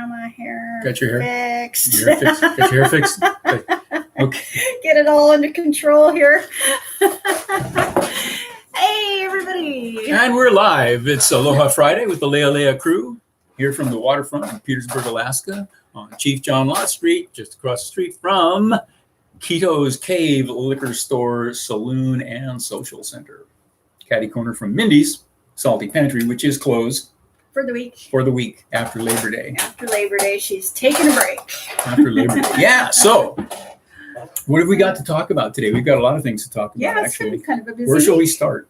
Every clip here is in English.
got my hair Got your hair fixed. Your hair fixed? Got your hair fixed? Okay. Get it all under control here. Hey, everybody. And we're live. It's Aloha Friday with the Lealea crew here from the waterfront in Petersburg, Alaska on Chief John Law Street, just across the street from Quito's Cave Liquor Store, Saloon, and Social Center. Catty corner from Mindy's Salty Pantry, which is closed For the week. for the week after Labor Day. After Labor Day, she's taking a break. After Labor Day. Yeah, so what have we got to talk about today? We've got a lot of things to talk about, Yeah, it's actually. been kind of a busy Where shall we week. start?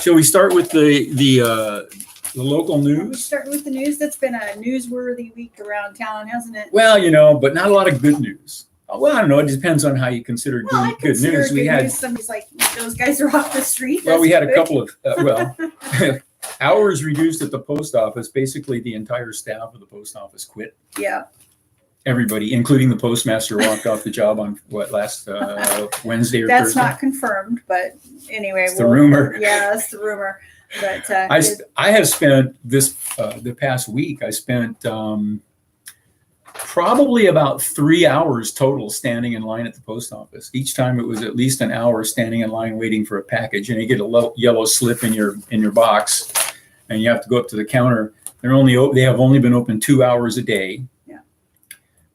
Shall we start with the local We're news? starting with the news. That's been a newsworthy week around town, hasn't it? Well, but not a lot of good news. Well, I don't know. It depends on how you consider Well, I good consider news. We had, somebody's like, those guys are off the street. well, That's we had a good. couple of, hours reduced at the post office. Basically, the entire staff of the post office quit. Yeah. Everybody, including the postmaster, walked off the job on last Wednesday or That's Thursday. not confirmed, but anyway. It's the rumor. Yeah, it's the rumor. But I have spent the past week. I spent probably about 3 hours total standing in line at the post office. Each time it was at least an hour standing in line waiting for a package, and you get a yellow slip in your box, and you have to go up to the counter. They have only been open 2 hours a day. Yeah.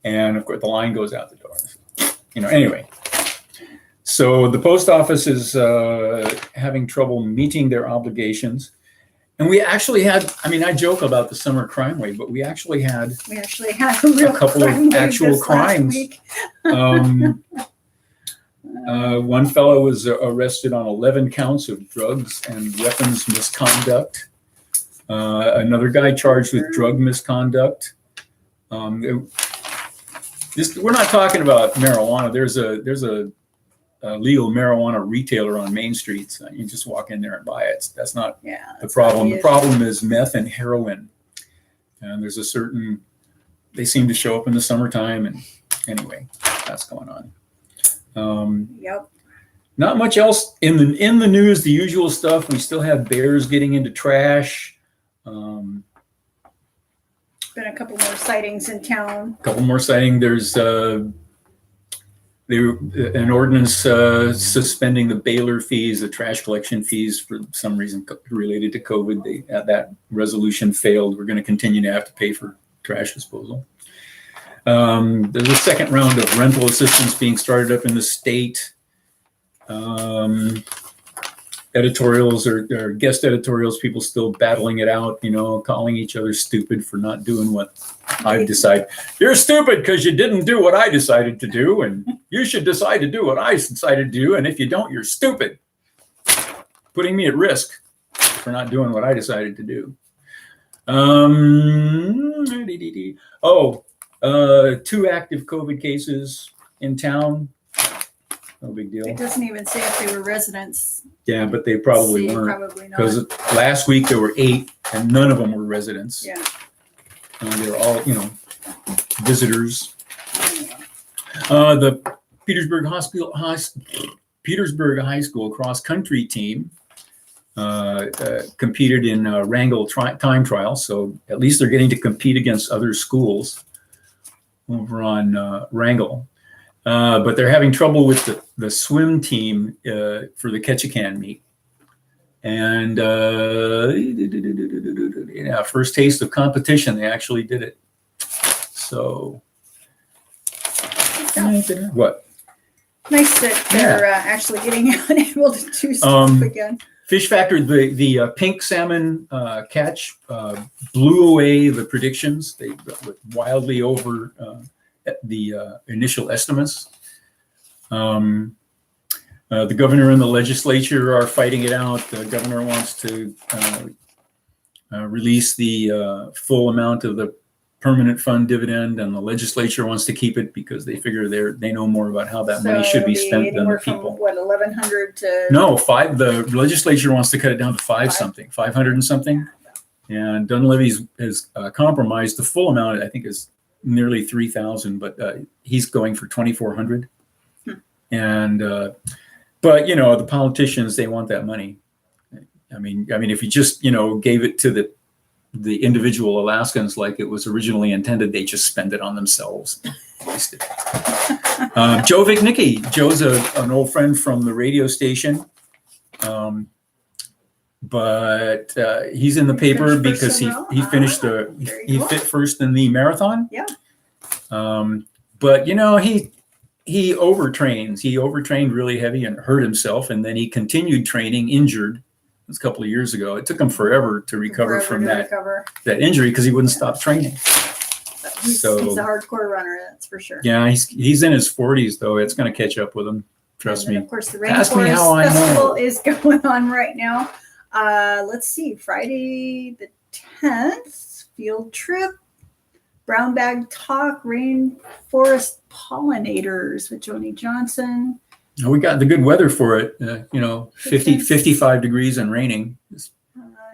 And of course the line goes out the door. Anyway. So the post office is having trouble meeting their obligations. And we actually had, I joke about the summer crime wave, but we actually had a real couple of crime wave actual this last crimes. week. One fellow was arrested on 11 counts of drugs and weapons misconduct. Another guy charged with drug misconduct. We're not talking about marijuana. There's a legal marijuana retailer on Main Street. So you just walk in there and buy it. That's not the problem. The problem is meth and heroin. And there's they seem to show up in the summertime. And anyway, that's going on. Yep. Not much else in the news, the usual stuff. We still have bears getting into trash. Been a couple more sightings in town. There's an ordinance suspending the bailer fees, the trash collection fees, for some reason related to COVID. That resolution failed. We're going to continue to have to pay for trash disposal. There's a second round of rental assistance being started up in the state. Editorials or guest editorials, people still battling it out, calling each other stupid for not doing what I've decided. You're stupid because you didn't do what I decided to do, and you should decide to do what I decided to do, and if you don't, you're stupid. Putting me at risk for not doing what I decided to do. 2 active COVID cases in town. No big deal. It doesn't even say if they were residents. Yeah, but they probably weren't. Probably not. Because last week there were 8, and none of them were residents. Yeah. They were all, visitors. The Petersburg High School cross country team competed in Wrangell time trial, so at least they're getting to compete against other schools over on Wrangell. But they're having trouble with the swim team for the Ketchikan meet. And first taste of competition, they actually did it. So, what? Nice that they're actually getting out and able to do stuff again. Fish Factor, the pink salmon catch blew away the predictions. They went wildly over the initial estimates. The governor and the legislature are fighting it out. The governor wants to release the full amount of the permanent fund dividend, and the legislature wants to keep it because they figure they know more about how that money should be spent than the people. From, 1,100 to? No, 5. The legislature wants to cut it down to 500 and something. And Dunleavy's has compromised. The full amount, I think, is nearly 3,000, but he's going for 2,400. And but the politicians, they want that money. I mean, if you just gave it to the individual Alaskans like it was originally intended. They just spend it on themselves. Joe Vignicki. Joe's an old friend from the radio station. But he's in the paper because he finished he fit first in the marathon. Yeah. But you know, he overtrains. He overtrained really heavy and hurt himself, and then he continued training injured. It was a couple of years ago. It took him forever to recover from that injury because he wouldn't stop training. He's a hardcore runner, that's for sure. Yeah, he's in his 40s though. It's going to catch up with him. Trust me. Of course, the Rainforest Festival is going on right now. Let's see, Friday the 10th, field trip, brown bag talk, rainforest pollinators with Joni Johnson. We got the good weather for it, 55 degrees and raining.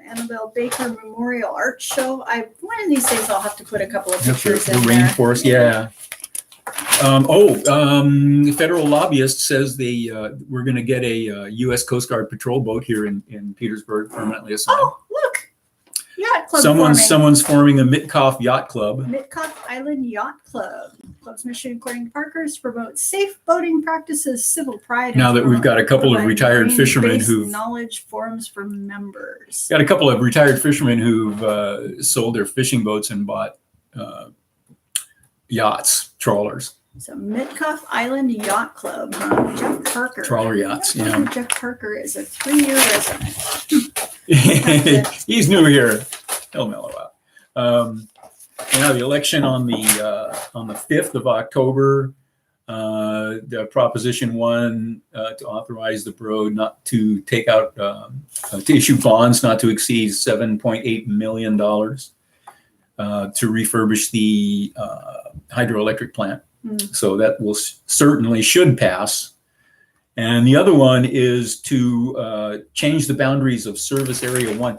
Annabelle Baker Memorial Art Show. One of these days I'll have to put a couple of pictures the in rainforest, there. The federal lobbyist says we're going to get a U.S. Coast Guard patrol boat here in Petersburg permanently assigned. Oh, look. Yacht Club Someone's forming a Mitkoff Yacht Club. Mitkoff Island Yacht Club. Club's mission, according to Parker, is to promote safe boating practices, civil pride. Now that we've got a couple of retired fishermen who've knowledge forums for members. Got a couple of retired fishermen who've sold their fishing boats and bought yachts, trawlers. So Mitkoff Island Yacht Club, huh? Jeff Parker. Trawler yachts, yeah. Jeff Parker is a 3-year resident. He's new here. He'll mellow out. The election on the 5th of October, the Proposition 1 to authorize the borough not to take out, to issue bonds not to exceed $7.8 million to refurbish the hydroelectric plant. So that certainly should pass. And the other one is to change the boundaries of Service Area 1.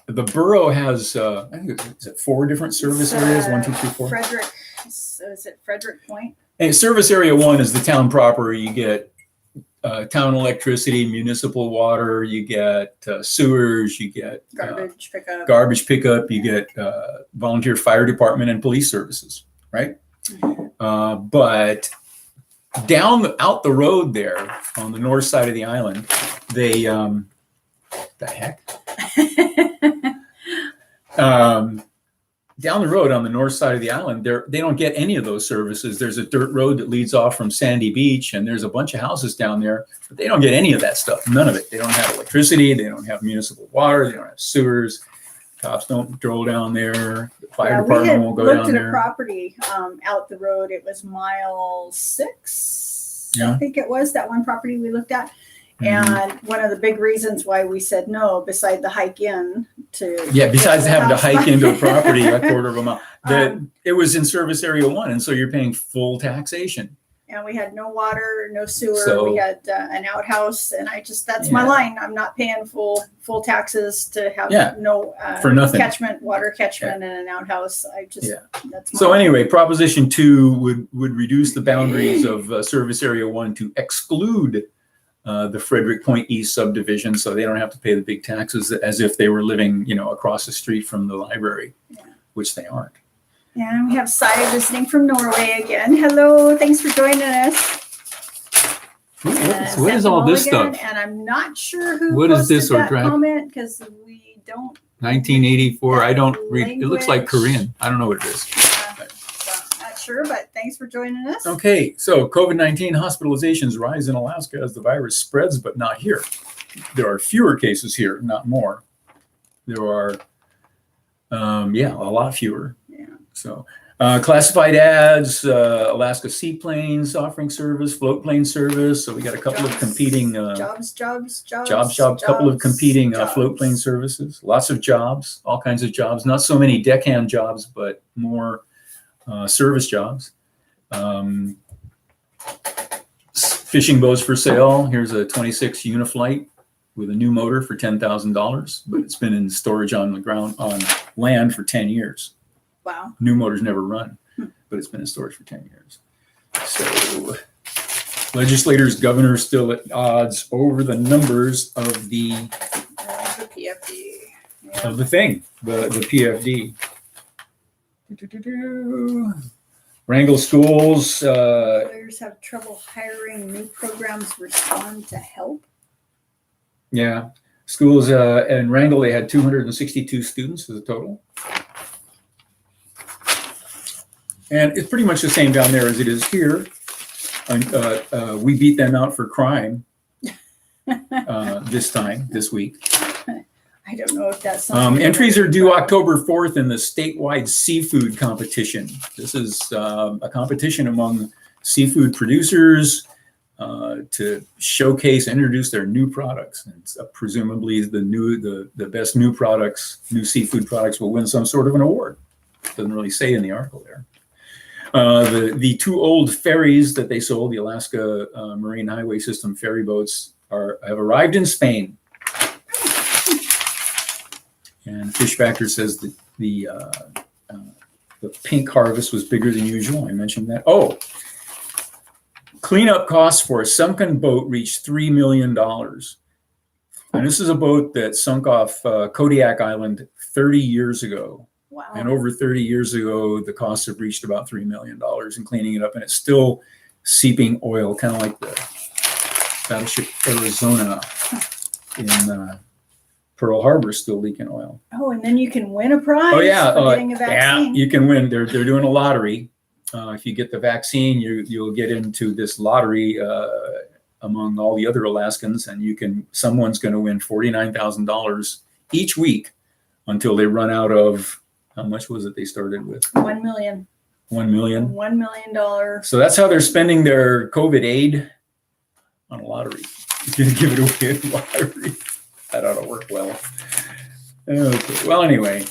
The borough has, I think is it 4 different service areas? 1, 2, 3, 4. Frederick. So is it Frederick Point? And Service Area 1 is the town proper. You get town electricity, municipal water. You get sewers. You get garbage pickup. Garbage pickup. You get volunteer fire department and police services. Right. But out the road there on the north side of the island, they the heck. Down the road on the north side of the island, they don't get any of those services. There's a dirt road that leads off from Sandy Beach, and there's a bunch of houses down there, but they don't get any of that stuff. None of it. They don't have electricity. They don't have municipal water. They don't have sewers. Cops don't drill down there. The fire department won't go down there. We looked at a property out the road. It was mile 6, yeah. I think it was, that one property we looked at. And one of the big reasons why we said no, beside the hike in to... Yeah, besides having to hike into a property a quarter of a mile. It was in Service Area 1, and so you're paying full taxation. And we had no water, no sewer. We had an outhouse, and that's my line. I'm not paying full taxes to have no for nothing. Water catchment, and an outhouse. That's so anyway, Proposition 2 would reduce the boundaries of Service Area 1 to exclude the Frederick Point East subdivision, so they don't have to pay the big taxes as if they were living, across the street from the library, which they aren't. And we have Sai visiting from Norway again. Hello, thanks for joining us. What is all this stuff? And I'm not sure who what is this that comment because we don't. 1984. I don't read. It looks like Korean. I don't know what it is. Not sure, but thanks for joining us. Okay, so COVID-19 hospitalizations rise in Alaska as the virus spreads, but not here. There are fewer cases here, not more. There are, a lot fewer. So classified ads, Alaska Seaplanes offering service, float plane service. So we got a couple of competing couple of competing float plane services. Lots of jobs, all kinds of jobs. Not so many deckhand jobs, but more service jobs. Fishing boats for sale. Here's a 26 Uniflight with a new motor for $10,000, but it's been in storage on the ground on land for 10 years. Wow. New motors never run, but it's been in storage for 10 years. So legislators, governors still at odds over the numbers of the PFD. of the thing, the PFD. Wrangle schools. Employers have trouble hiring. New programs respond to help. Yeah, schools in Wrangle, they had 262 students as a total. And it's pretty much the same down there as it is here. We beat them out for crime this week. I don't know if that's something. Entries are due October 4th in the statewide seafood competition. This is a competition among seafood producers to showcase and introduce their new products. And presumably the best new seafood products will win some sort of an award. Doesn't really say in the article there. The two old ferries that they sold, the Alaska Marine Highway System ferry boats, have arrived in Spain. And Fish Factor says that the pink harvest was bigger than usual. I mentioned that. Oh, cleanup costs for a sunken boat reached $3 million. And this is a boat that sunk off Kodiak Island 30 years ago. Wow. And over 30 years ago, the costs have reached about $3 million in cleaning it up. And it's still seeping oil, kind of like the battleship Arizona in Pearl Harbor, still leaking oil. Oh, and then you can win a prize. Oh yeah, for getting a vaccine. Yeah, you can win. They're doing a lottery. If you get the vaccine, you'll get into this lottery among all the other Alaskans, and someone's going to win $49,000 each week until they run out of, how much was it they started with? $1 million. $1 million. $1 million. So that's how they're spending their COVID aid, on a lottery. You're going to give it away at the lottery. That ought to work well. Okay. Well, anyway,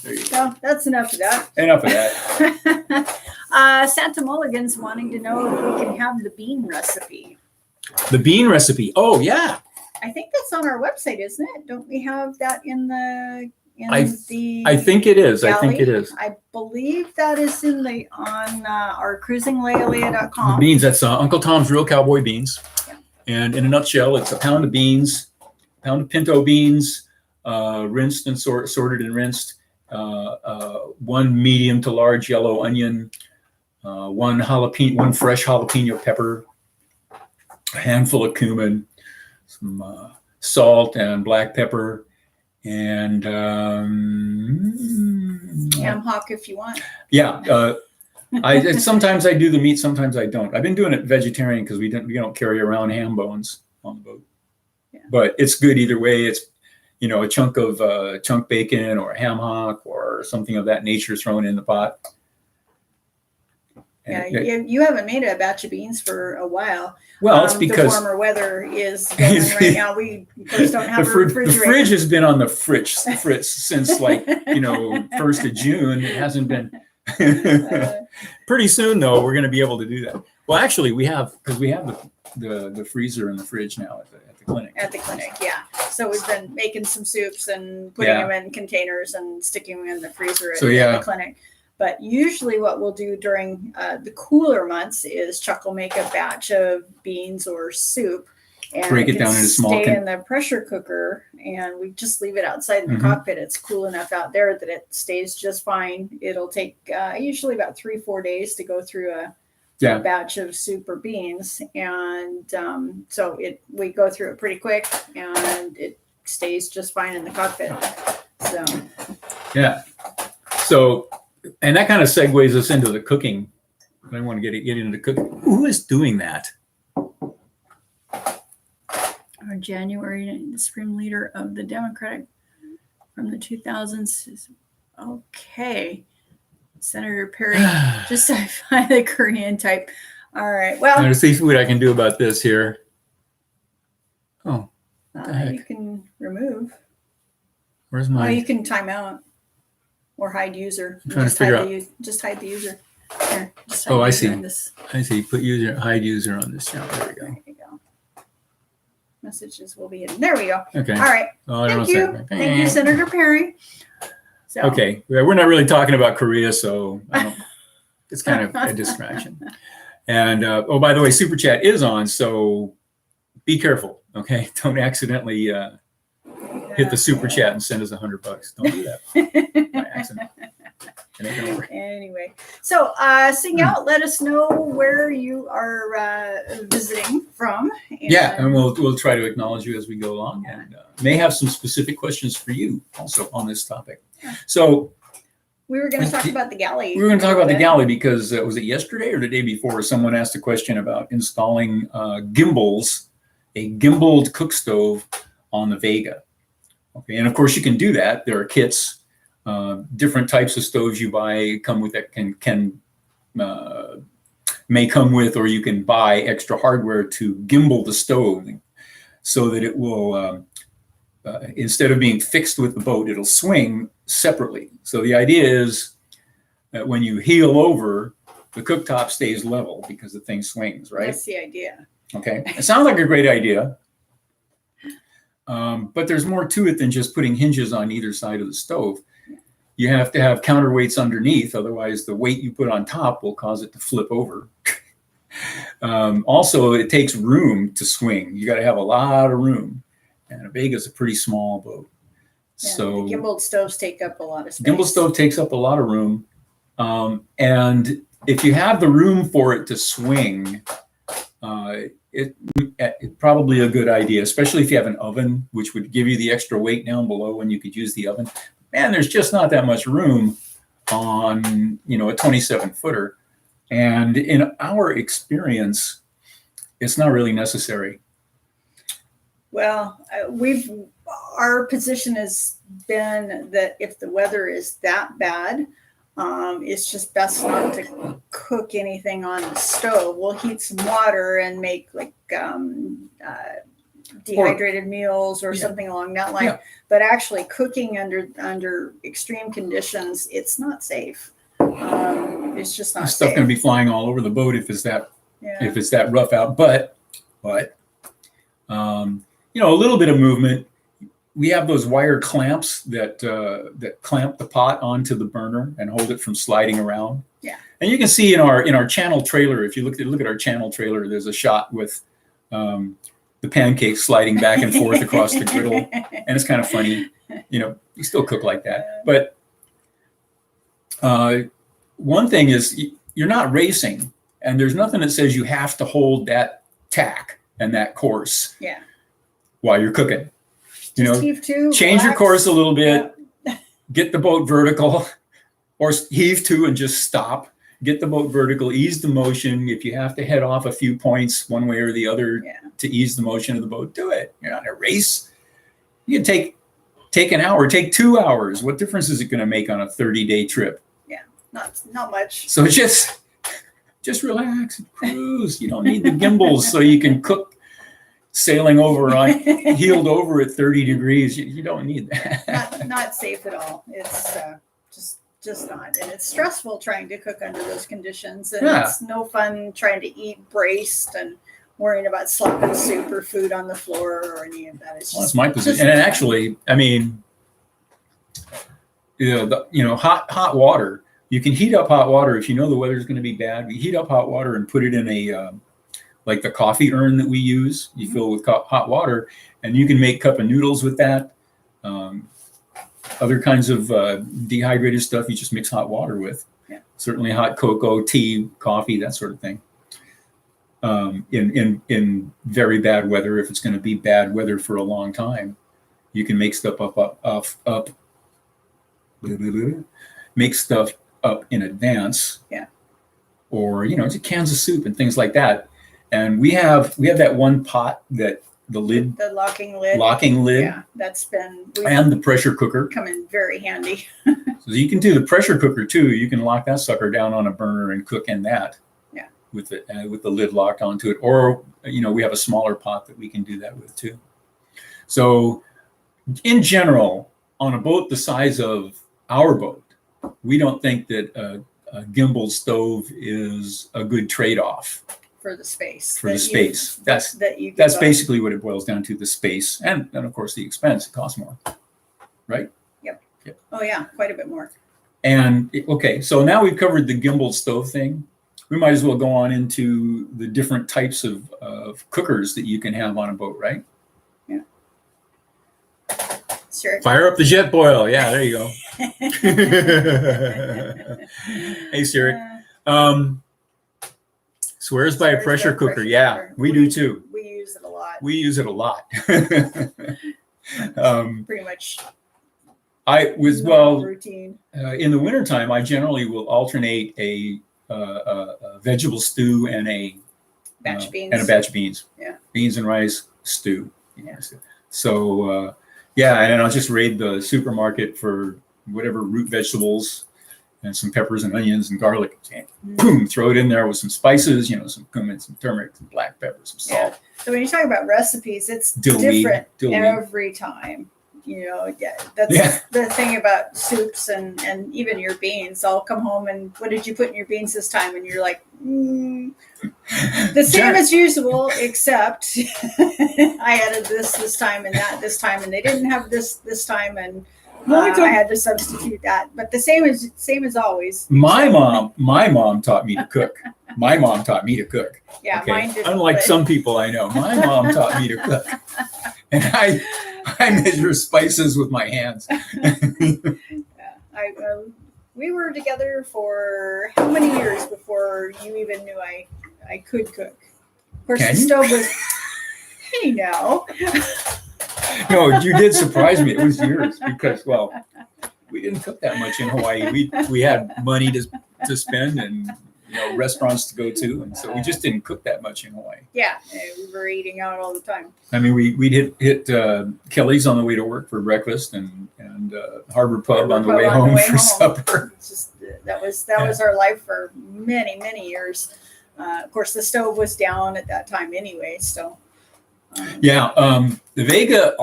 there you go. Well, that's enough of that. Enough of that. Santa Mulligan's wanting to know if we can have the bean recipe. The bean recipe. Oh, yeah. I think that's on our website, isn't it? Don't we have that in the? I think it is. Galley? I think it is. I believe that is on our cruisinglealea.com. The beans. That's Uncle Tom's Real Cowboy Beans. Yeah. And in a nutshell, it's a pound of beans, pound of pinto beans, rinsed and sorted and rinsed, one medium to large yellow onion, one fresh jalapeno pepper, a handful of cumin, some salt and black pepper, and ham hock if you want. Yeah. Sometimes I do the meat, sometimes I don't. I've been doing it vegetarian because we don't carry around ham bones on the boat. Yeah. But it's good either way. It's a chunk of chunk bacon or a ham hock or something of that nature thrown in the pot. And you haven't made a batch of beans for a while. Well, it's because the warmer weather is going right now. We of course don't have a refrigerator. The fridge has been on the fritz since 1st of June. It hasn't been. Pretty soon though, we're going to be able to do that. Well, actually, we have the freezer and the fridge now at the clinic. At the clinic, yeah. So we've been making some soups and putting them in containers and sticking them in the freezer at the clinic. But usually what we'll do during the cooler months is Chuck will make a batch of beans or soup and break it down into small stay in the pressure cooker, and we just leave it outside in the cockpit. It's cool enough out there that it stays just fine. It'll take usually about 3-4 days to go through a batch of soup or beans, and so we go through it pretty quick, and it stays just fine in the cockpit. So and that kind of segues us into the cooking. I want to get into cooking. Who is doing that? Our January Supreme Leader of the Democratic from the 2000s is okay. Senator Perry. Just I find the Korean type. All right. Well, let's see what I can do about this here. Oh, you can remove. Where's my? You can time out or hide user. I'm trying to figure out. Just hide the user. Here, I see. I see. Put hide user on this channel. There we go. There you go. Messages will be in. There we go. Okay. All right. Thank you. Thank you, Senator Perry. So. Okay. We're not really talking about Korea, so it's kind of a distraction. And by the way, Super Chat is on, so be careful. Okay. Don't accidentally hit hit the super chat and send us $100. Don't do that by accident. It ain't gonna work. Anyway, so sing out. Let us know where you are visiting from. And we'll try to acknowledge you as we go along, and may have some specific questions for you also on this topic. So we were going to talk about the galley. We were going to talk about the galley because was it yesterday or the day before? Someone asked a question about installing gimbals, a gimbaled cook stove on the Vega. Okay, and of course you can do that. There are kits. Different types of stoves you buy come with that may come with, or you can buy extra hardware to gimbal the stove so that it will, instead of being fixed with the boat, it'll swing separately. So the idea is that when you heel over, the cooktop stays level because the thing swings, right? That's the idea. Okay, it sounds like a great idea. But there's more to it than just putting hinges on either side of the stove. You have to have counterweights underneath, otherwise the weight you put on top will cause it to flip over. Also, it takes room to swing. You got to have a lot of room, and a Vega is a pretty small boat. Yeah, so the gimbaled stoves take up a lot of space. Gimbal stove takes up a lot of room, and if you have the room for it to swing, it's probably a good idea, especially if you have an oven, which would give you the extra weight down below when you could use the oven. Man, there's just not that much room on, a 27-footer. And in our experience, it's not really necessary. Well, our position has been that if the weather is that bad, it's just best not to cook anything on the stove. We'll heat some water and make like dehydrated meals or something along that line. But actually cooking under extreme conditions, it's not safe. It's just not safe. Stuff going to be flying all over the boat if it's that rough out. But a little bit of movement. We have those wire clamps that clamp the pot onto the burner and hold it from sliding around. Yeah. And you can see in our channel trailer, if you look at our channel trailer, there's a shot with the pancakes sliding back and forth across the griddle, and it's kind of funny. You still cook like that. But one thing is you're not racing, and there's nothing that says you have to hold that tack and that course while you're cooking. Change your course a little bit, get the boat vertical, or heave to and just stop. Get the boat vertical, ease the motion. If you have to head off a few points one way or the other to ease the motion of the boat, do it. You're not in a race. You can take an hour, take 2 hours. What difference is it going to make on a 30-day trip? Yeah, not much. So just relax and cruise. You don't need the gimbals so you can cook sailing over heeled over at 30 degrees. You don't need that. Not safe at all. It's just not, and it's stressful trying to cook under those conditions, and it's no fun trying to eat braced and worrying about slopping soup or food on the floor or any of that. That's my position. And actually, I mean, hot water. You can heat up hot water if you know the weather's going to be bad. We heat up hot water and put it in a like the coffee urn that we use. You fill with hot water, and you can make cup of noodles with that. Other kinds of dehydrated stuff you just mix hot water with. Yeah. Certainly hot cocoa, tea, coffee, that sort of thing. In very bad weather, if it's going to be bad weather for a long time, you can make stuff up. Make stuff up in advance. Yeah. Or just cans of soup and things like that. And we have that one pot that the locking lid. Yeah, that's been and the pressure cooker come in very handy. So you can do the pressure cooker too. You can lock that sucker down on a burner and cook in that. Yeah. With the lid locked onto it, or we have a smaller pot that we can do that with too. So, in general, on a boat the size of our boat, we don't think that a gimbal stove is a good trade-off. For the space. That's basically what it boils down to, the space. And of course the expense, it costs more. Right? Yep. Oh yeah, quite a bit more. And okay, so now we've covered the gimbal stove thing. We might as well go on into the different types of cookers that you can have on a boat, right? Yeah. Sure. Fire up the jet boil. Yeah, there you go. Hey, Siri. Swears by a pressure cooker. Yeah, we do too. We use it a lot. We use it a lot. Pretty much. Routine. In the wintertime, I generally will alternate a vegetable stew and a batch of beans. And a batch of beans. Yeah. Beans and rice stew. Yeah. So, yeah, and then I'll just raid the supermarket for whatever root vegetables and some peppers and onions and garlic. And boom, throw it in there with some spices, some cumin, some turmeric, some black pepper, some salt. Yeah. So when you talk about recipes, it's different every time. That's the thing about soups and even your beans. I'll come home and what did you put in your beans this time? And you're like, the same as usual, except I added this time and that this time, and they didn't have this time, and I had to substitute that. But the same as always. My mom taught me to cook. My mom taught me to cook. Yeah, okay? Mine didn't. Unlike some people I know, my mom taught me to cook, and I measure spices with my hands. We were together for how many years before you even knew I could cook? Of course, the stove was. Hey, no. No, you did surprise me. It was years because, well, we didn't cook that much in Hawaii. We had money to spend and restaurants to go to, and so we just didn't cook that much in Hawaii. Yeah, we were eating out all the time. I mean, we'd hit Kelly's on the way to work for breakfast and Harbor Pub on the way home for supper. That was our life for many years. Of course, the stove was down at that time anyway, so. The Vega,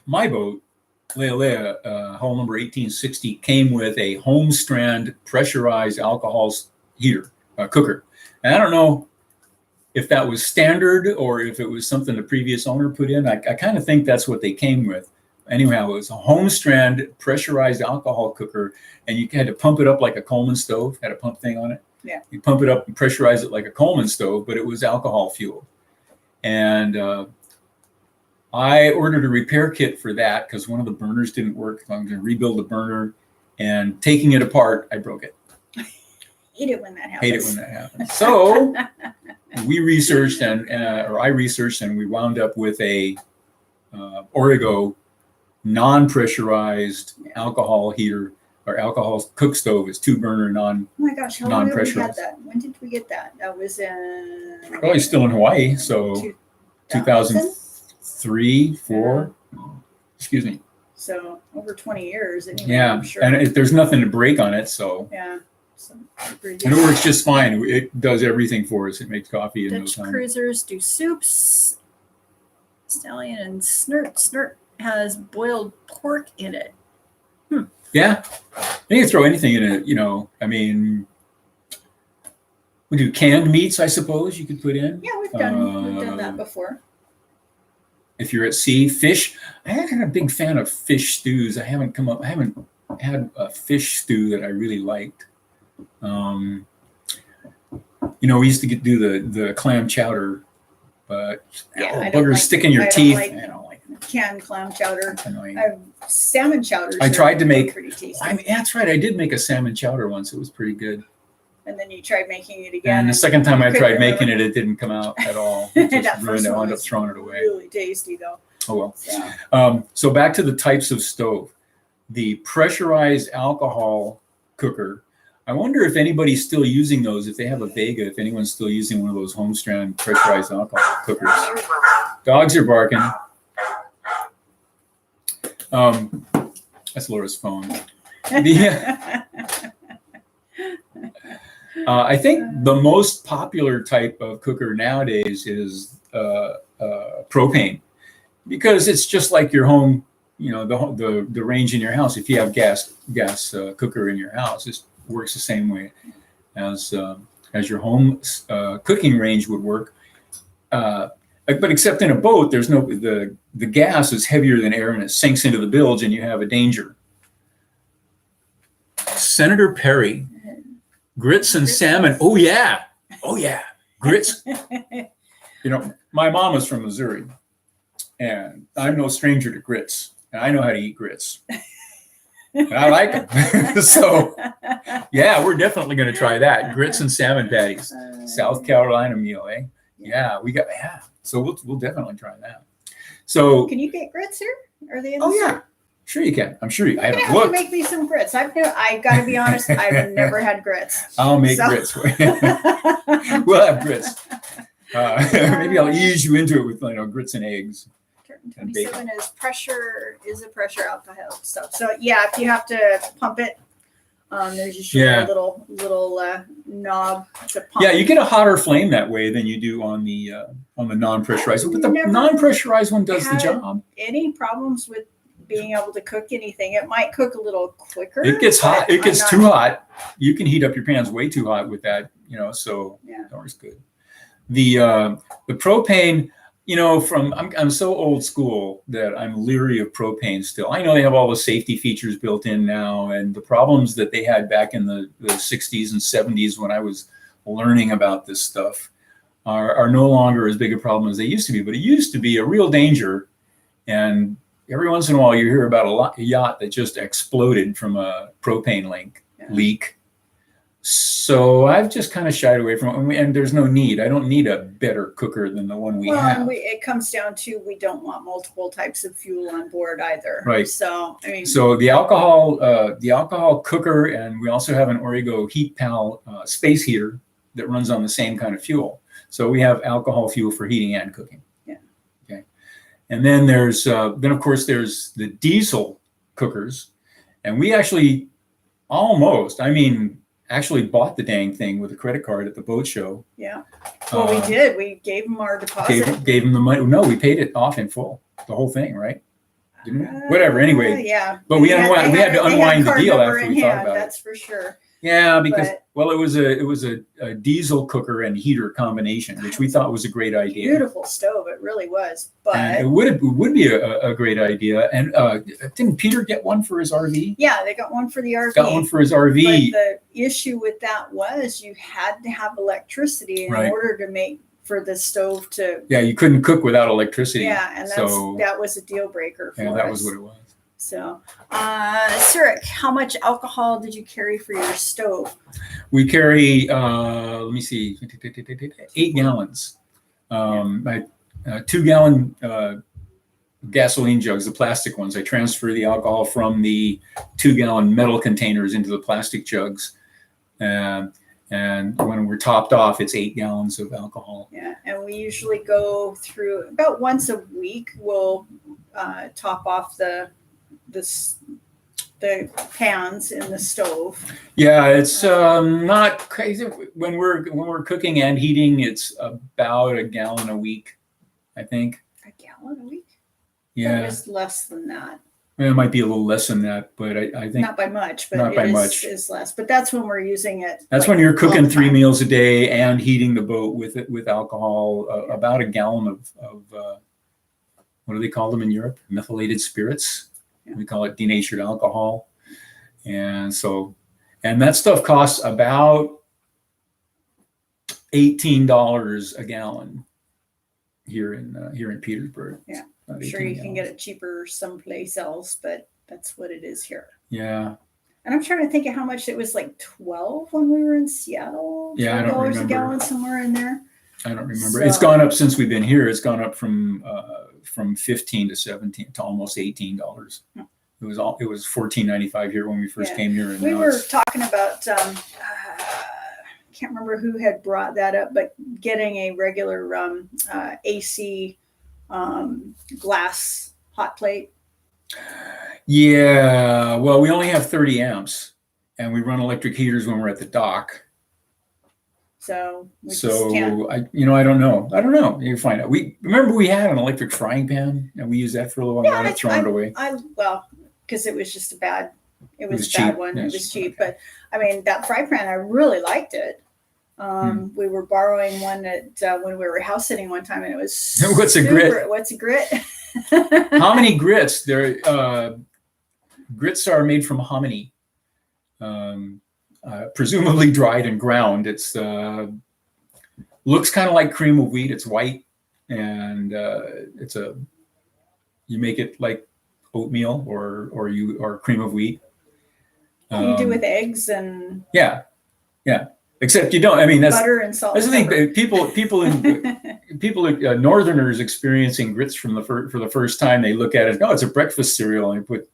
my boat, Lealea, hull number 1860, came with a Homestrand pressurized alcohol heater, cooker. And I don't know if that was standard or if it was something the previous owner put in. I kind of think that's what they came with. Anyhow, it was a Homestrand pressurized alcohol cooker, and you had to pump it up like a Coleman stove, had a pump thing on it. Yeah. You pump it up and pressurize it like a Coleman stove, but it was alcohol fueled. And I ordered a repair kit for that because one of the burners didn't work. So I'm going to rebuild the burner, and taking it apart, I broke it. Hate it when that happens. So we researched I researched and we wound up with a Origo non-pressurized alcohol heater or alcohol cook stove. It's 2-burner Oh my gosh, how long have we had that? When did we get that? That was in... Probably still in Hawaii, so 2003, 4. Excuse me. So over 20 years. Anyway, yeah, I'm sure. And there's nothing to break on it, so. Yeah. And it works just fine. It does everything for us. It makes coffee in no Dutch time. cruisers do soups. Stallion and Snert. Snert has boiled pork in it. Yeah. You can throw anything in it, I mean, we do canned meats, I suppose you could put in. Yeah, we've done that before. If you're at sea, fish. I'm not a big fan of fish stews. I haven't had a fish stew that I really liked. We used to do the clam chowder, but buggers stick in your teeth. I don't like canned clam chowder. Annoying. Salmon chowders. I tried to make. Pretty tasty. That's right. I did make a salmon chowder once. It was pretty good. And then you tried making it again. And the second time I tried making it, it didn't come out at all. It just ruined it. I wound up throwing it away. Really tasty though. Oh well. Yeah. So back to the types of stove. The pressurized alcohol cooker. I wonder if anybody's still using those. If they have a Vega, if anyone's still using one of those Homestrand pressurized alcohol cookers. Dogs are barking. That's Laura's phone. I think the most popular type of cooker nowadays is propane, because it's just like your home, the range in your house. If you have gas cooker in your house, it works the same way as your home cooking range would work. But except in a boat, there's the gas is heavier than air and it sinks into the bilge and you have a danger. Senator Perry, grits and salmon. Oh yeah, grits. My mom is from Missouri, and I'm no stranger to grits. and I know how to eat grits. And I like them. So, yeah, we're definitely going to try that. Grits and salmon patties. South Carolina meal, eh? Yeah, So we'll definitely try that. So, can you get grits here? Are they in the store? Sure you can. I'm sure you. I haven't looked. Make me some grits. I got to be honest. I've never had grits. I'll make grits. We'll have grits. Maybe I'll ease you into it with grits and eggs. 27 is a pressure alcohol stuff. So yeah, if you have to pump it, there's usually a little knob to pump. Yeah, you get a hotter flame that way than you do on the non-pressurized one. But the non-pressurized one does the job. Any problems with being able to cook anything? It might cook a little quicker. It gets hot. It gets too hot. You can heat up your pans way too hot with that. So it's always good. The propane. I'm so old school that I'm leery of propane still. I know they have all the safety features built in now, and the problems that they had back in the 60s and 70s when I was learning about this stuff are no longer as big a problem as they used to be. But it used to be a real danger, and every once in a while you hear about a yacht that just exploded from a propane leak. So I've just kind of shied away from it, and there's no need. I don't need a better cooker than the one we have. It comes down to we don't want multiple types of fuel on board either. Right. So so the alcohol cooker, and we also have an Origo Heat Pal space heater that runs on the same kind of fuel. So we have alcohol fuel for heating and cooking. Yeah. Okay. And then there's of course there's the diesel cookers, and we actually actually bought the dang thing with a credit card at the boat show. Yeah. Well, we did. We gave them our deposit. Gave them the money. No, we paid it off in full. The whole thing, right? Didn't we? Whatever. Anyway. Yeah. But we had to unwind the deal after we thought about it. That's for sure. Yeah, because it was a diesel cooker and heater combination, which we thought was a great idea. Beautiful stove, it really was. But and it would be a great idea. And didn't Peter get one for his RV? Yeah, they got one for the RV. Got one for his RV. But the issue with that was you had to have electricity in order to make for the stove to. Yeah, you couldn't cook without electricity. Yeah, and that was a deal breaker for us. Yeah, that was what it was. So, Surik, how much alcohol did you carry for your stove? We carry, let me see, 8 gallons. My 2-gallon gasoline jugs, the plastic ones. I transfer the alcohol from the 2-gallon metal containers into the plastic jugs. And when we're topped off, it's 8 gallons of alcohol. Yeah, and we usually go through about once a week. We'll top off the pans in the stove. Yeah, it's not crazy. When we're cooking and heating, it's about a gallon a week, I think. A gallon a week? Yeah, it's less than that. It might be a little less than that, but I think not by much. But it is less. But that's when we're using it. That's when you're cooking 3 meals a day and heating the boat with alcohol. About a gallon of what do they call them in Europe? Methylated spirits. We call it denatured alcohol. And that stuff costs about $18 a gallon here in Petersburg. Yeah. I'm sure you can get it cheaper someplace else, but that's what it is here. Yeah. And I'm trying to think of how much it was, like 12 when we were in Seattle. Yeah, I don't remember. $12 a gallon, somewhere in there. I don't remember. It's gone up since we've been here. It's gone up from 15 to 17 to almost $18. It was $14.95 here when we first came here. And we were talking about can't remember who had brought that up, but getting a regular AC glass hot plate. Yeah, well, we only have 30 amps, and we run electric heaters when we're at the dock. So I don't know. You find out. We had an electric frying pan, and we used that for a little while. Yeah, thrown it away. Because it was just a bad one. Yeah, it was cheap, but I mean that fry pan, I really liked it. We were borrowing one when we were house sitting one time, and it was What's a grit? How many grits? Grits are made from hominy, presumably dried and ground. It's looks kind of like cream of wheat. It's white, and you make it like oatmeal or cream of wheat. You do with eggs and yeah. Except you don't. I mean, that's butter and salt. That's the thing. People, Northerners experiencing grits for the first time, they look at it. No, it's a breakfast cereal, and they put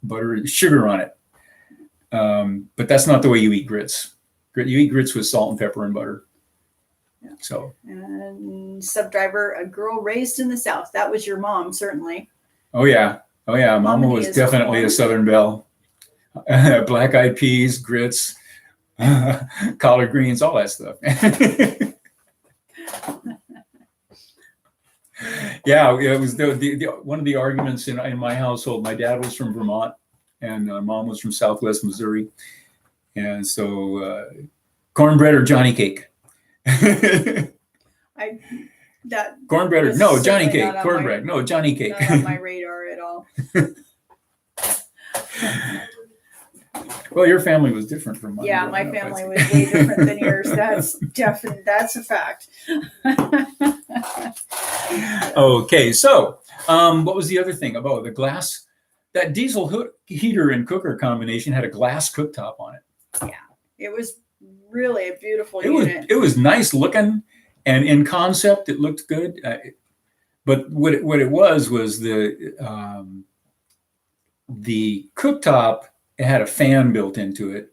butter, sugar on it. But that's not the way you eat grits. You eat grits with salt and pepper and butter. Yeah. So. And sub-driver, a girl raised in the South. That was your mom, certainly. Oh yeah. Mama was definitely a Southern belle. Black-eyed peas, grits, collard greens, all that stuff. Yeah, it was one of the arguments in my household. My dad was from Vermont, and mom was from Southwest Missouri, and so cornbread or Johnny cake. Cornbread or no Johnny cake, cornbread, no Johnny cake. Not on my radar at all. Well, your family was different from mine. Yeah, my family was way different than yours. That's definitely, that's a fact. Okay, so what was the other thing about the glass? That diesel heater and cooker combination had a glass cooktop on it. Yeah, it was really a beautiful unit. It was nice looking, and in concept, it looked good. But what it was the cooktop. It had a fan built into it.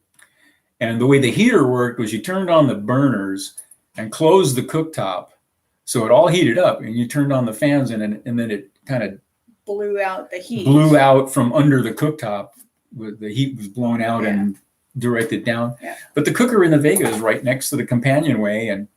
And the way the heater worked was you turned on the burners and closed the cooktop. So it all heated up, and you turned on the fans, and then it kind of blew out the heat. Blew out from under the cooktop. The heat was blown out and directed down. Yeah. But the cooker in the Vega is right next to the companionway, and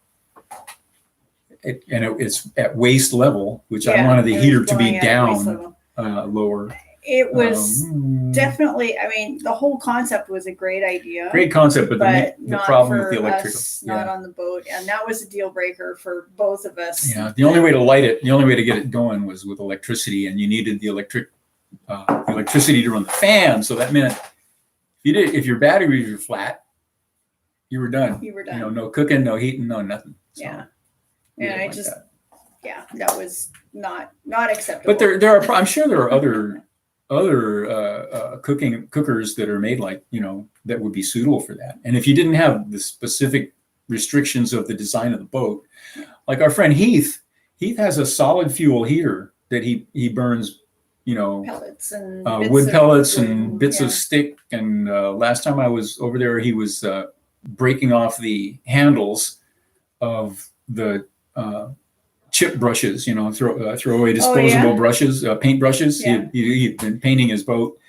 it's at waist level, which I wanted the heater to be down lower. It was definitely, I mean, the whole concept was a great idea. Great concept, but the problem with the electrical. Not on the boat. And that was a deal breaker for both of us. Yeah, the only way to light it, the only way to get it going was with electricity, and you needed the electricity to run the fan. So that meant if your batteries were flat, you were done. You were done. No cooking, no heating, no nothing. So, yeah. And that was not acceptable. But there are, I'm sure there are other cookers that are made that would be suitable for that. And if you didn't have the specific restrictions of the design of the boat, like our friend Heath has a solid fuel heater that he burns, pellets and wood pellets and bits of stick. And last time I was over there, he was breaking off the handles of the chip brushes, throwaway disposable brushes, paint brushes. Yeah. He'd been painting his boat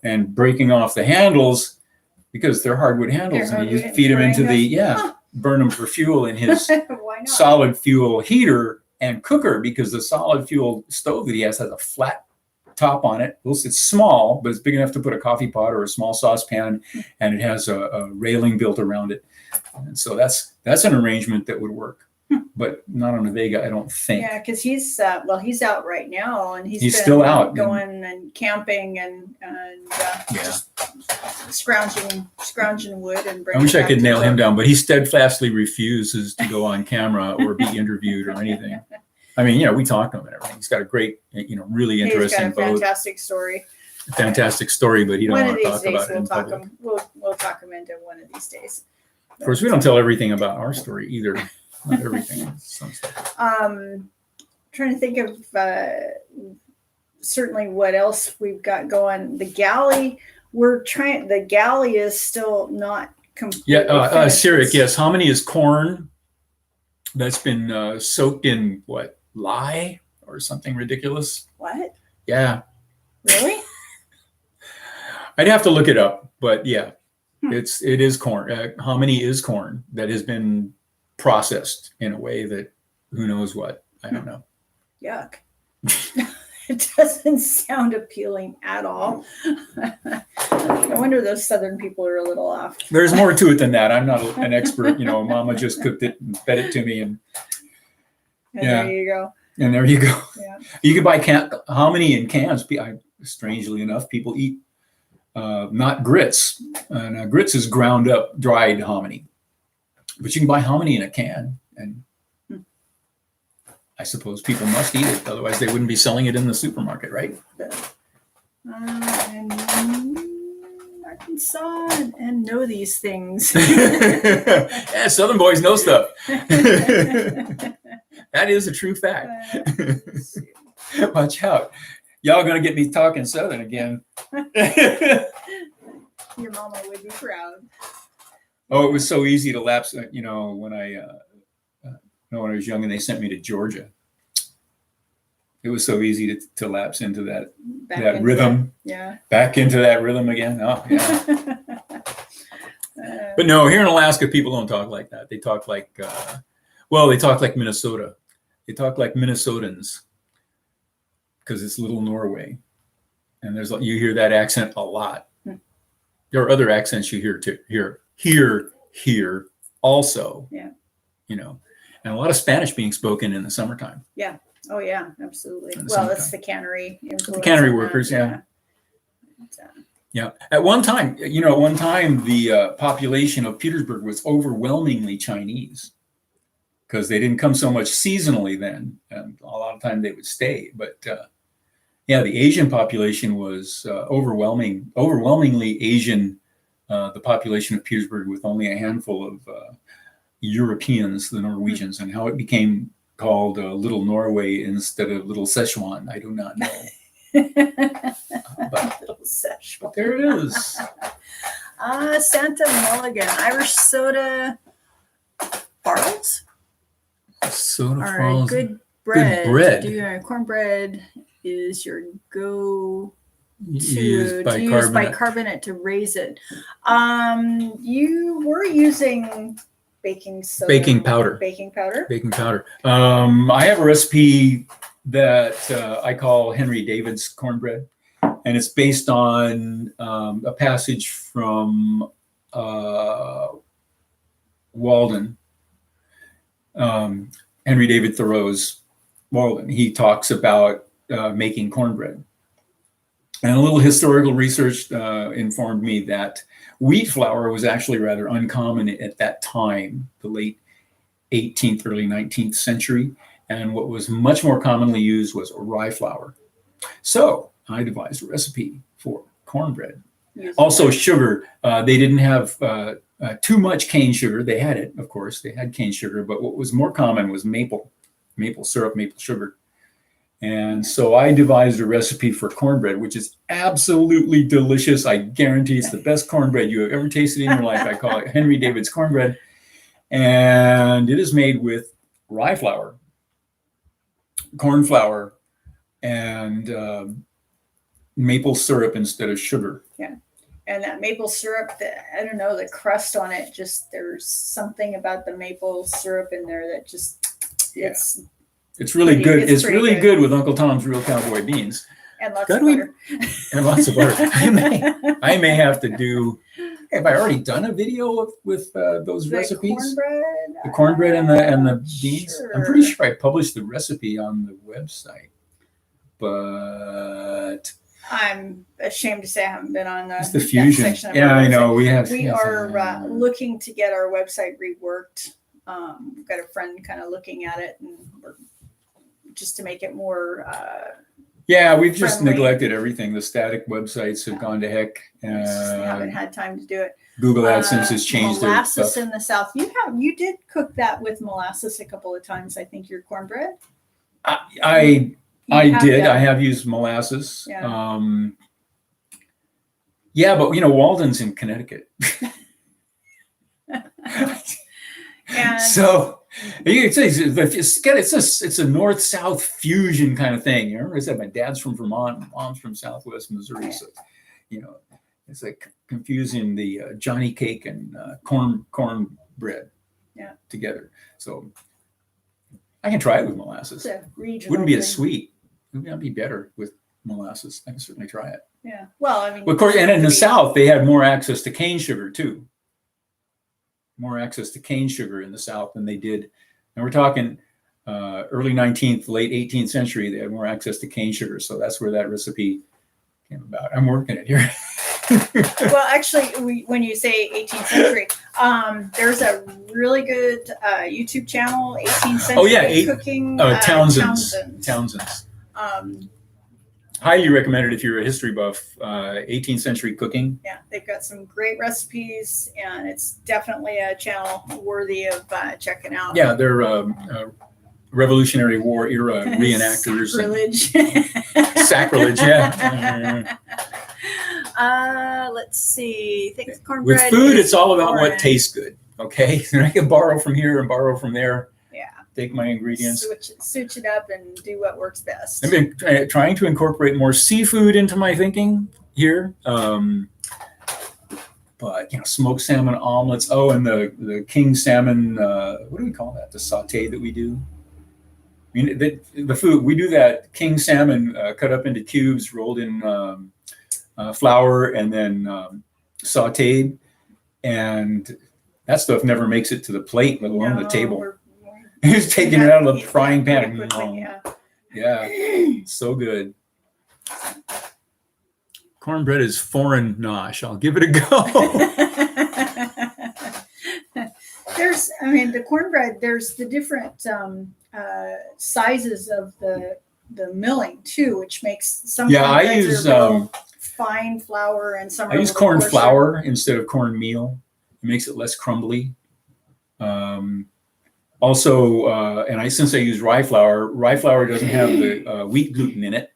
and breaking off the handles because they're hardwood handles, and you feed them into burn them for fuel in his solid fuel heater and cooker, because the solid fuel stove that he has a flat top on it. It's small, but it's big enough to put a coffee pot or a small saucepan, and it has a railing built around it. And so that's an arrangement that would work. But not on the Vega, I don't think. Yeah, because he's out right now, and he's still out going and camping and just scrounging wood and bringing. I wish I could nail him down, but he steadfastly refuses to go on camera or be interviewed or anything. I mean, we talked to him and everything. He's got a great, really interesting boat. Fantastic story. Fantastic story, but he don't want to talk about it in public. We'll talk him into one of these days. Of course, we don't tell everything about our story either. Not everything. Some stuff. Trying to think of certainly what else we've got going. The galley, the galley is still not complete. Yeah, Cyric, yes. Hominy is corn that's been soaked in lye or something ridiculous. What? Yeah. Really? I'd have to look it up, but yeah, it is corn. Hominy is corn that has been processed in a way that who knows what. I don't know. Yuck. It doesn't sound appealing at all. No wonder those Southern people are a little off. There's more to it than that. I'm not an expert. Mama just cooked it and fed it to me, and there you go. And there you go. Yeah. You can buy hominy in cans. Strangely enough, people eat not grits, and grits is ground up dried hominy. But you can buy hominy in a can, and I suppose people must eat it, otherwise they wouldn't be selling it in the supermarket, right? And Arkansas and know these things. Yeah, Southern boys know stuff. That is a true fact. Watch out. Y'all gonna get me talking Southern again. Your mama would be proud. Oh, it was so easy to lapse, when I was young and they sent me to Georgia. It was so easy to lapse into that rhythm. Back into that rhythm again. Oh, yeah. But no, here in Alaska, people don't talk like that. They talk like, they talk like Minnesota. They talk like Minnesotans because it's Little Norway. And you hear that accent a lot. There are other accents you hear too. Here also. Yeah. And a lot of Spanish being spoken in the summertime. Yeah. Oh yeah, absolutely. Well, it's the cannery influence. The cannery workers, yeah. Yeah. At one time, the population of Petersburg was overwhelmingly Chinese because they didn't come so much seasonally then, and a lot of time they would stay. But the Asian population was overwhelmingly Asian. The population of Petersburg with only a handful of Europeans, the Norwegians, and how it became called Little Norway instead of Little Szechuan, I do not know. But Little Szechuan. There it is. Santa Mulligan, Irish soda farls. Soda All farls. right, good bread. Good bread. Cornbread is your go. Use bicarbonate to raise it. You were using baking soda. Baking powder. I have a recipe that I call Henry David's cornbread, and it's based on a passage from Walden. Henry David Thoreau's Walden. He talks about making cornbread. And a little historical research informed me that wheat flour was actually rather uncommon at that time, the late 18th, early 19th century. And what was much more commonly used was rye flour. So I devised a recipe for cornbread. Also sugar. They didn't have too much cane sugar. They had it, of course. They had cane sugar. But what was more common was maple syrup, maple sugar. And so I devised a recipe for cornbread, which is absolutely delicious. I guarantee it's the best cornbread you have ever tasted in your life. I call it Henry David's cornbread. And it is made with rye flour, corn flour, and maple syrup instead of sugar. Yeah. And that maple syrup, I don't know, the crust on it, just there's something about the maple syrup in there that just, it's really good. It's really good with Uncle Tom's Real Cowboy Beans. And lots of butter. And lots of butter. I may have to do. Have I already done a video with those recipes? Cornbread? The cornbread and the beans. Sure. I'm pretty sure I published the recipe on the website, but I'm ashamed to say I haven't been on the fusion. Section of I know we have. We are looking to get our website reworked. We've got a friend kind of looking at it, and we're just to make it more. We've just neglected everything. The static websites have gone to heck. We haven't had time to do it. Google AdSense has changed their molasses stuff. In the South. You did cook that with molasses a couple of times. I think your cornbread. I did. I have used molasses. Yeah. But Walden's in Connecticut. And so you could say it's a north-south fusion kind of thing. You remember I said my dad's from Vermont, mom's from Southwest Missouri, so it's like confusing the Johnny cake and cornbread together. So I can try it with molasses. Wouldn't be as sweet. It would be better with molasses. I can certainly try it. Yeah. Well, I mean, of course, and in the South they had more access to cane sugar too. More access to cane sugar in the South than they did. And we're talking early 19th, late 18th century, they had more access to cane sugar. So that's where that recipe came about. I'm working it here. Well, actually, when you say 18th century, there's a really good YouTube channel, 18th century cooking. Townsend's. Highly recommended if you're a history buff. 18th century cooking. Yeah, they've got some great recipes, and it's definitely a channel worthy of checking out. Yeah, they're Revolutionary War era reenactors. Sacrilege. Sacrilege, yeah. Let's see. Think cornbread. With food, it's all about what tastes good. Okay, I can borrow from here and borrow from there. Yeah. Take my ingredients, switch it up, and do what works best. I've been trying to incorporate more seafood into my thinking here. But smoked salmon omelets. Oh, and the king salmon. What do we call that? The saute that we do. I mean, the food we do that king salmon cut up into cubes, rolled in flour, and then sautéed, and that stuff never makes it to the plate, let alone the table. He's taking it out of the frying pan. Quickly, yeah, so good. Cornbread is foreign nosh. I'll give it a go. The cornbread. There's the different sizes of the milling too, which makes some. Yeah, I use fine flour, and some. I use corn flour instead of corn meal. It makes it less crumbly. Also, since I use rye flour doesn't have the wheat gluten in it,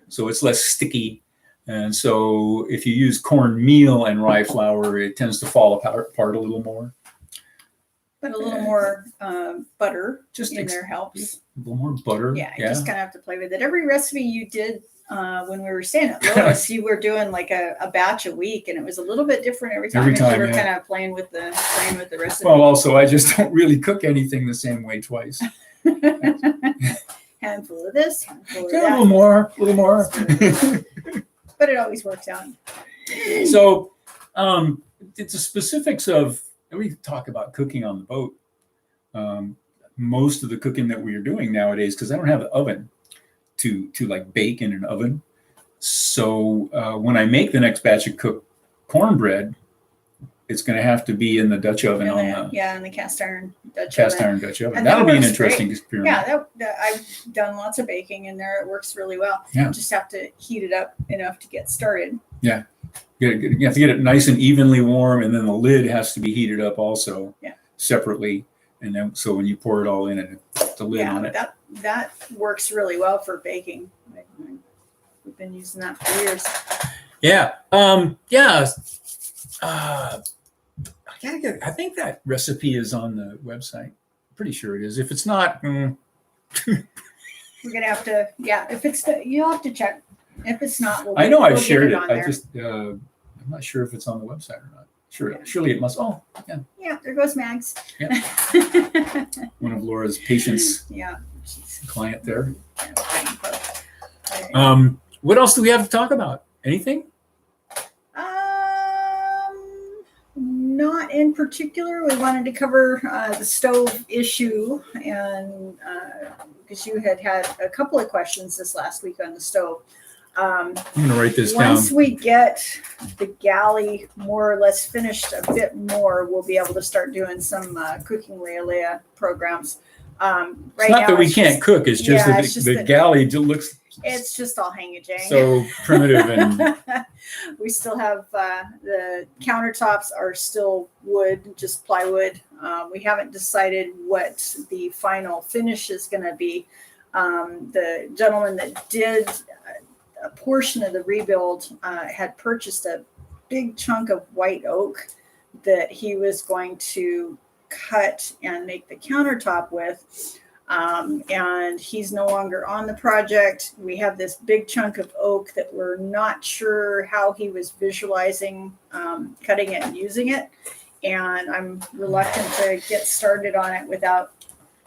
so it's less sticky. And so if you use corn meal and rye flour, it tends to fall apart a little more. But a little more butter in there helps. A little more butter. Yeah, you just kind of have to play with it. Every recipe you did when we were staying at Lois, you were doing like a batch a week, and it was a little bit different every time. You were kind of playing with the recipe. Well, also, I just don't really cook anything the same way twice. Handful of this, handful of that. A little more. But it always works out. So, it's the specifics of. We talk about cooking on the boat. Most of the cooking that we are doing nowadays, because I don't have an oven to like bake in an oven. So when I make the next batch of cooked cornbread, it's going to have to be in the Dutch oven in the cast iron Dutch oven. And that'll be an interesting experiment. Yeah, I've done lots of baking in there. It works really well. Yeah. You just have to heat it up enough to get started. Yeah. You have to get it nice and evenly warm, and then the lid has to be heated up also separately. And then, so when you pour it all in, and the lid on it. That works really well for baking. We've been using that for years. Yeah. I think that recipe is on the website. Pretty sure it is. If it's not, we're gonna have to. Yeah, if it's you'll have to check. If it's not, I know I've shared it. I'm not sure if it's on the website or not. Surely it must. Oh, yeah. Yeah, there goes Mags. Yeah. One of Laura's patients. Yeah. Client there. What else do we have to talk about? Anything? Not in particular. We wanted to cover the stove issue, and because you had a couple of questions this last week on the stove. I'm going to write this down. Once we get the galley more or less finished a bit more, we'll be able to start doing some cooking Lealea programs. It's not that we can't cook. It's just that the galley looks. It's just all hang-a-jang. So primitive, and we still have the countertops are still wood, just plywood. We haven't decided what the final finish is going to be. The gentleman that did a portion of the rebuild had purchased a big chunk of white oak that he was going to cut and make the countertop with. And he's no longer on the project. We have this big chunk of oak that we're not sure how he was visualizing cutting it and using it. And I'm reluctant to get started on it without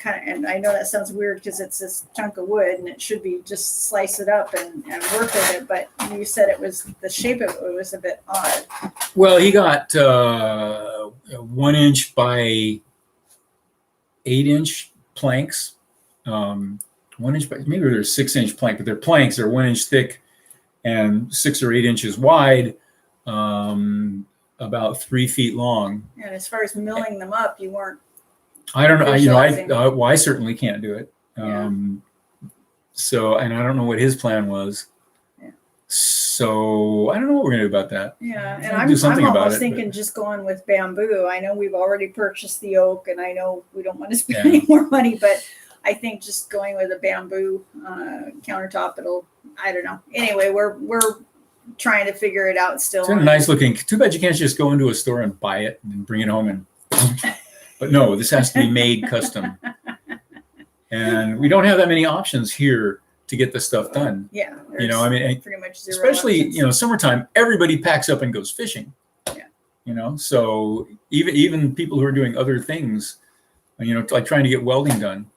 and I know that sounds weird because it's this chunk of wood and it should be just slice it up and work with it. But you said it was the shape of it was a bit odd. Well, he got 1 inch by 8-inch planks. 1 inch by, maybe they're 6-inch plank, but they're planks. They're 1 inch thick and 6 or 8 inches wide. about 3 feet long. And as far as milling them up, you weren't. I don't know. Visualizing. Well, I certainly can't do it. Yeah. So, and I don't know what his plan was. Yeah. So I don't know what we're gonna do about that. Yeah, and I'll do something I'm about almost it, thinking but- just going with bamboo. I know we've already purchased the oak, and I know we don't want to spend Yeah. any more money, but I think just going with a bamboo countertop, I don't know. Anyway, we're trying to figure it out still. It's a nice looking. Too bad you can't just go into a store and buy it and bring it home and. But no, this has to be made custom. And we don't have that many options here to get the stuff done. Yeah. You know, I mean, pretty much zero especially, options. you know, summertime, everybody packs up and goes fishing. Yeah. You know, so even people who are doing other things, you know, like trying to get welding done.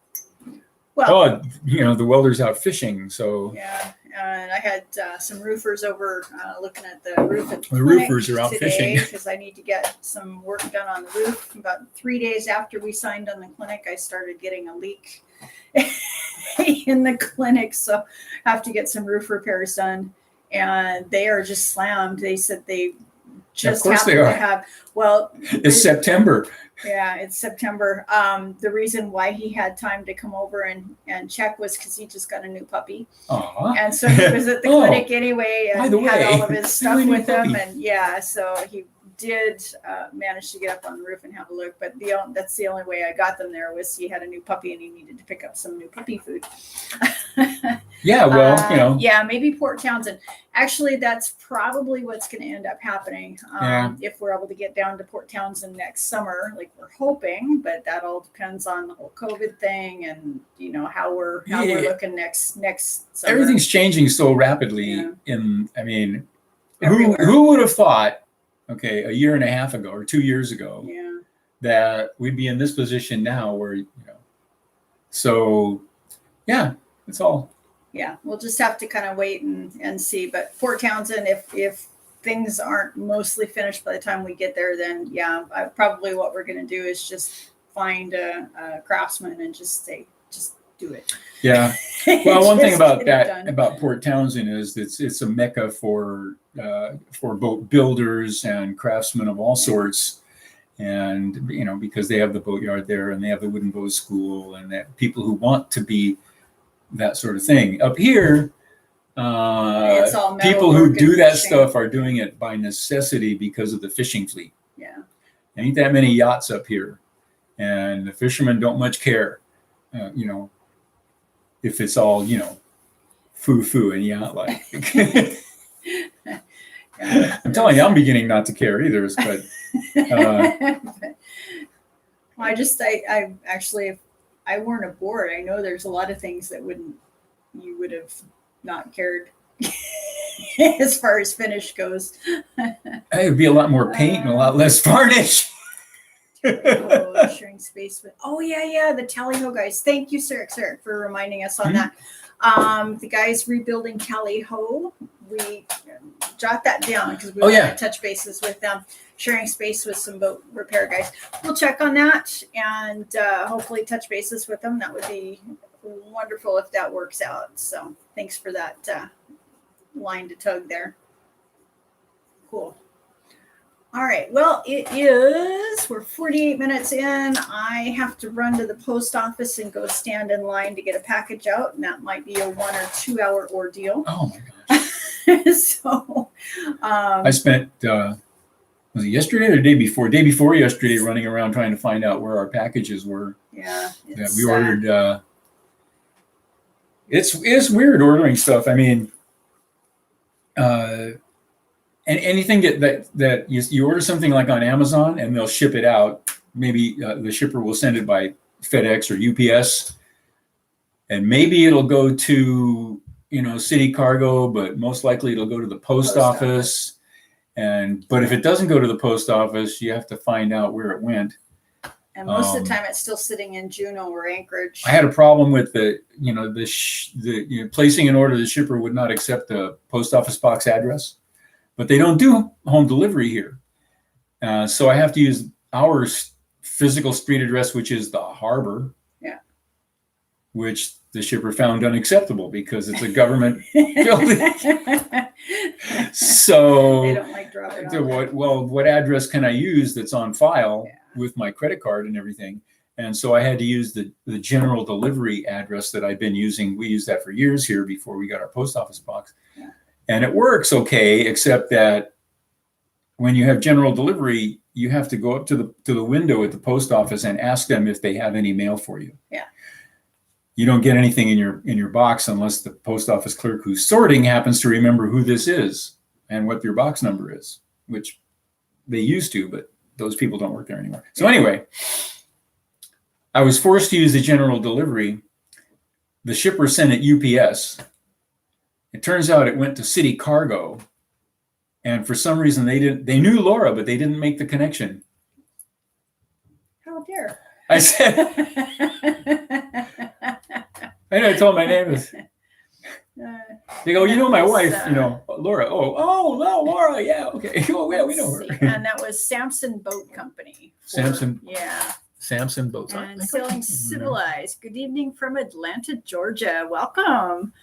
Well, You know, the welder's out fishing, so yeah. And I had some roofers over looking at the roof at the The clinic roofers are out today fishing. because I need to get some work done on the roof. About 3 days after we signed on the clinic, I started getting a leak in the clinic, so I have to get some roof repairs done. And they are just slammed. They said they just course happen they to are. have. Well, it's September. yeah, it's September. The reason why he had time to come over and check was because he just got a new puppy. Aw. And so he was at the Oh, clinic anyway by and the had way, all of his stuff really new with him. puppy. And yeah, so he did manage to get up on the roof and have a look. But that's the only way I got them there was he had a new puppy and he needed to pick up some new puppy food. Yeah, well, you know. Yeah, maybe Port Townsend. Actually, that's probably what's going to end up happening if we're able to get down to Port Townsend next summer, like we're hoping. But that all depends on the whole COVID thing and you know how we're looking next summer. Everything's changing so rapidly. Yeah. I mean, Everywhere. who would have thought, okay, a year and a half ago or 2 years ago, Yeah. that we'd be in this position now where, you know, so yeah, it's all. Yeah, we'll just have to kind of wait and see. But Port Townsend, if things aren't mostly finished by the time we get there, then yeah, probably what we're going to do is just find a craftsman and just say, just do it. Yeah. Well, one thing Just about get it that, done. about Port Townsend is it's a mecca for boat builders and craftsmen of all sorts. And, you know, because they have the boatyard there and they have the wooden boat school and that people who want to be that sort of thing. Up here, It's all metal people who work do and that fishing. stuff are doing it by necessity because of the fishing fleet. Yeah. There ain't that many yachts up here. And the fishermen don't much care, you know, if it's all, you know, foo-foo and yacht like. I'm telling you, I'm beginning not to care either. But Well, I actually, if I weren't aboard, I know there's a lot of things that you would have not cared as far as finish goes. it would be a lot more paint and a lot less varnish. Sharing space with the Tally Ho guys. Thank you, Sir, for reminding us on that. The guys rebuilding Tally Ho. We jot that down because we want to touch bases with them. Sharing space with some boat repair guys. We'll check on that and hopefully touch bases with them. That would be wonderful if that works out. So thanks for that line to tug there. Cool. All right. Well, we're 48 minutes in. I have to run to the post office and go stand in line to get a package out. And that might be a 1 or 2 hour ordeal. Oh my gosh. So I spent, was it yesterday or the day before? Day before yesterday, running around trying to find out where our packages were. Yeah. That we ordered. It's weird ordering stuff. I mean, and anything that you order something like on Amazon and they'll ship it out. Maybe the shipper will send it by FedEx or UPS, and maybe it'll go to, you know, City Cargo, but most likely it'll go to the post office. But if it doesn't go to the post office, you have to find out where it went. And most of the time, it's still sitting in Juneau or Anchorage. I had a problem with placing an order. The shipper would not accept the post office box address, but they don't do home delivery here. So I have to use our physical street address, which is the harbor. Yeah. Which the shipper found unacceptable because it's a government building. So they don't like drop it to off. what address can I use that's on file Yeah. with my credit card and everything? And so I had to use the general delivery address that I've been using. We used that for years here before we got our post office box. Yeah. And it works okay, except that when you have general delivery, you have to go up to the window at the post office and ask them if they have any mail for you. Yeah. You don't get anything in your box unless the post office clerk who's sorting happens to remember who this is and what your box number is, which they used to, but those people don't work there anymore. So anyway, I was forced to use the general delivery. The shipper sent it UPS. It turns out it went to City Cargo. And for some reason they knew Laura, but they didn't make the connection. How dare. I said, I told my name is, they go, you know, my wife, Laura. Oh, no, Laura. Yeah. Okay. Oh, yeah, we know her. And that was Samson Boat Company. Samson. Yeah. Samson Boats. And Sailing Civilized. Good evening from Atlanta, Georgia. Welcome.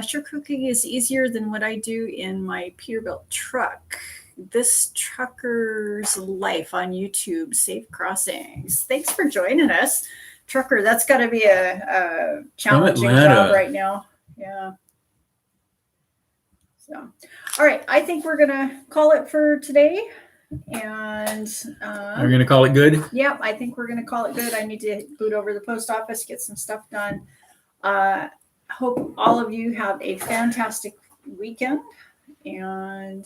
Sure, cooking is easier than what I do in my Peterbilt truck. This trucker's life on YouTube. Safe crossings. Thanks for joining us, trucker. That's got to be a challenging job right now. Yeah. So, all right. I think we're gonna call it for today. And we're gonna call it good. Yep, I think we're gonna call it good. I need to boot over the post office, get some stuff done. Hope all of you have a fantastic weekend. And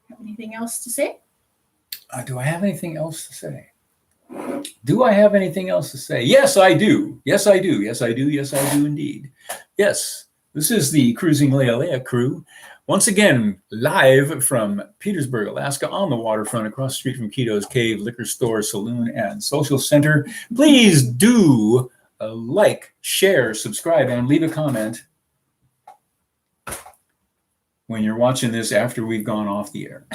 have anything else to say? Do I have anything else to say? Do I have anything else to say? Yes, I do. Yes, I do. Yes, I do. Yes, I do indeed. Yes, this is the Cruising Lealea crew. Once again, live from Petersburg, Alaska, on the waterfront across the street from Keto's Cave, Liquor Store, Saloon, and Social Center. Please do like, share, subscribe, and leave a comment when you're watching this after we've gone off the air.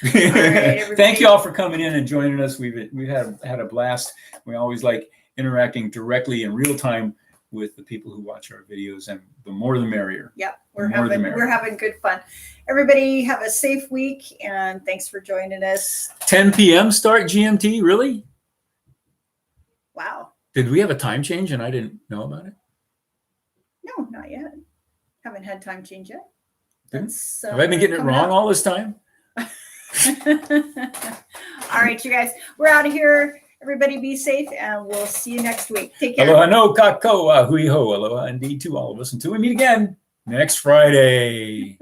Right, thank you all for coming in and joining us. We've had a blast. We always like interacting directly in real time with the people who watch our videos, and the more the merrier. Yep, we're having good fun. Everybody have a safe week, and thanks for joining us. 10 p.m. start GMT, really? Wow. Did we have a time change and I didn't know about it? No, not yet. Haven't had time change yet. Have I been getting it wrong all this time? All right, you guys, we're out of here. Everybody be safe, and we'll see you next week. Take care. Aloha no kako, hui ho. Aloha indeed to all of us. Until we meet again next Friday.